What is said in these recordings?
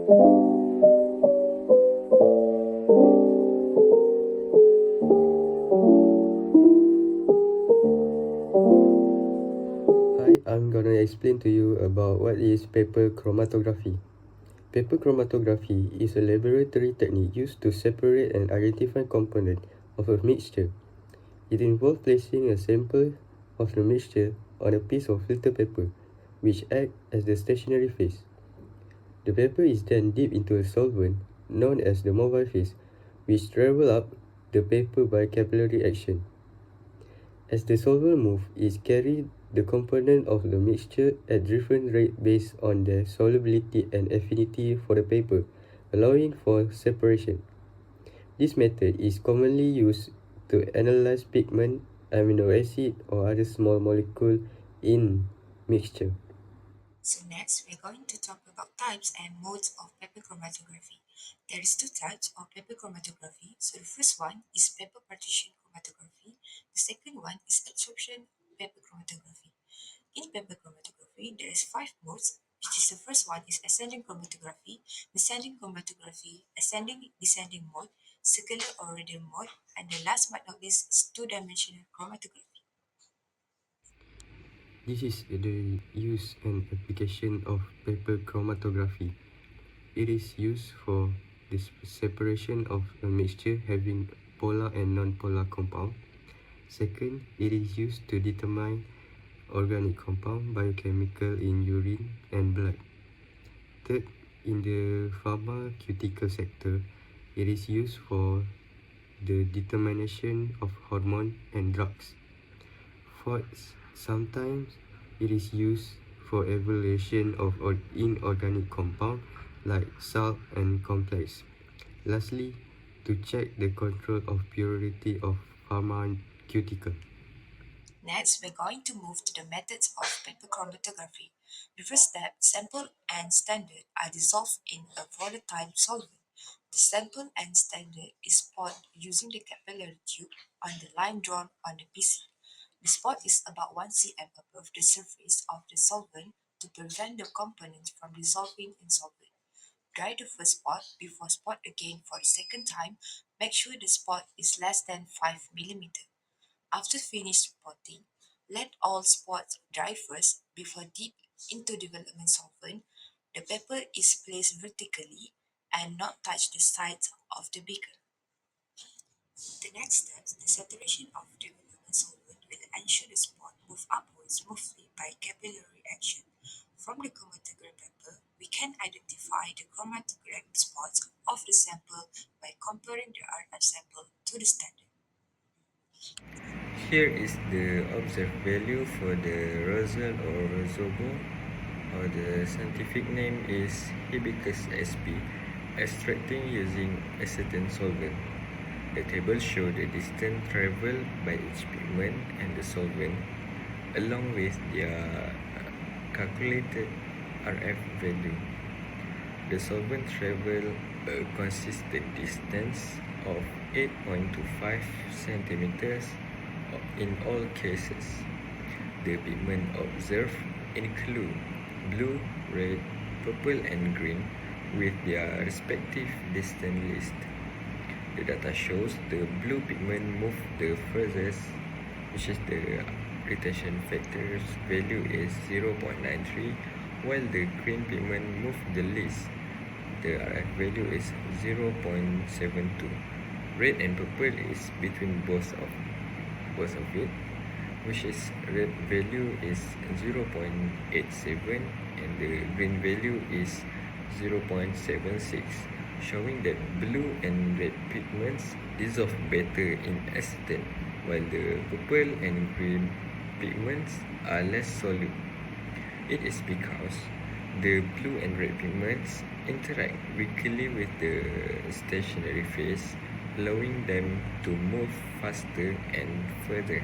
Hi, I'm gonna explain to you about what is paper chromatography. Paper chromatography is a laboratory technique used to separate and identify components of a mixture. It involves placing a sample of the mixture on a piece of filter paper, which acts as the stationary phase. The paper is then dipped into a solvent known as the mobile phase, which travels up the paper by capillary action. As the solvent moves, it carries the component of the mixture at different rates based on their solubility and affinity for the paper, allowing for separation. This method is commonly used to analyze pigment, amino acid, or other small molecules in mixture. So next, we're going to talk about types and modes of paper chromatography. There is two types of paper chromatography. So the first one is paper partition chromatography. The second one is absorption paper chromatography. In paper chromatography, there is five modes, which is the first one is ascending chromatography, descending chromatography, ascending descending mode, circular or radial mode, and the last but not least is two-dimensional chromatography. This is the use and application of paper chromatography. It is used for the separation of a mixture having polar and non-polar compound. Second, it is used to determine organic compound biochemical in urine and blood. Third, in the pharmaceutical sector, it is used for the determination of hormone and drugs. Fourth, sometimes it is used for evaluation of inorganic compound like salt and complex. Lastly, to check the control of purity of pharmaceutical. Next, we're going to move to the methods of paper chromatography. The first step, sample and standard are dissolved in a volatile solvent. The sample and standard is poured using the capillary tube on the line drawn on the PC. The spot is about 1 cm above the surface of the solvent to prevent the components from dissolving in solvent. Dry the first spot before spot again for the second time. Make sure the spot is less than 5 mm. After finished spotting, let all spots dry first before dip into development solvent. The paper is placed vertically and not touch the sides of the beaker. The next step, the saturation of development solvent will ensure the spot move upwards smoothly by capillary action. From the chromatograph paper, we can identify the chromatograph spots of the sample by comparing the RF sample to the standard. Here is the observed value for the Rosal or Rosobo, or the scientific name is Hibiscus sp, extracting using acetone solvent. The table shows the distance traveled by each pigment and the solvent, along with their calculated RF value. The solvent traveled a consistent distance of 8.25 centimeters in all cases. The pigments observed include blue, red, purple and green with their respective distance list. The data shows the blue pigment moved the furthest, which is the retention factor's value is 0.93, while the green pigment moved the least. The RF value is 0.72. Red and purple is between both of it, which is red value is 0.87 and the green value is 0.76, showing that blue and red pigments dissolve better in acetone, while the purple and green pigments are less solute. It is because the blue and red pigments interact weakly with the stationary phase, allowing them to move faster and further,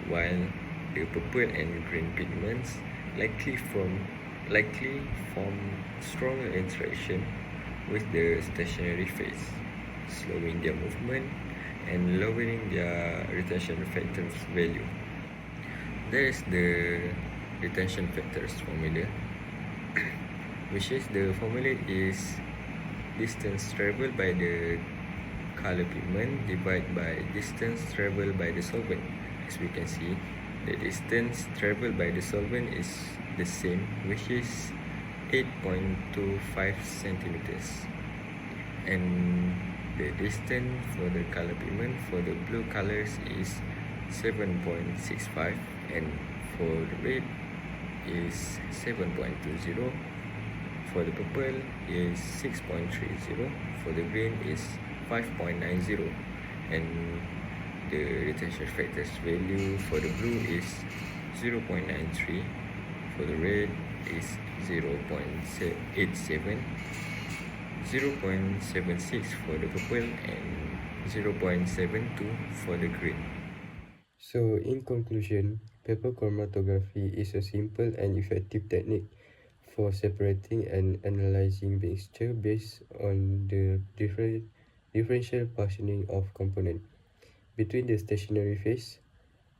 while the purple and green pigments likely form stronger interaction with the stationary phase, slowing their movement and lowering their retention factors value. There is the retention factors formula. which is the formula is distance traveled by the color pigment divided by distance traveled by the solvent. As we can see, the distance traveled by the solvent is the same, which is 8.25 centimeters, and the distance for the color pigment for the blue colors is 7.65, and for the red is 7.20, for the purple is 6.30, for the green is 5.90, and the retention factors value for the blue is 0.93, for the red is 0.87, 0.76 for the purple, and 0.72 for the green. So, in conclusion, paper chromatography is a simple and effective technique for separating and analyzing mixture based on the differential partitioning of component between the stationary phase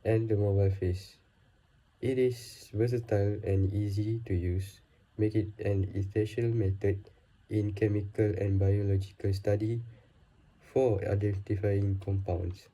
and the mobile phase. It is versatile and easy to use, make it an essential method in chemical and biological study for identifying compounds.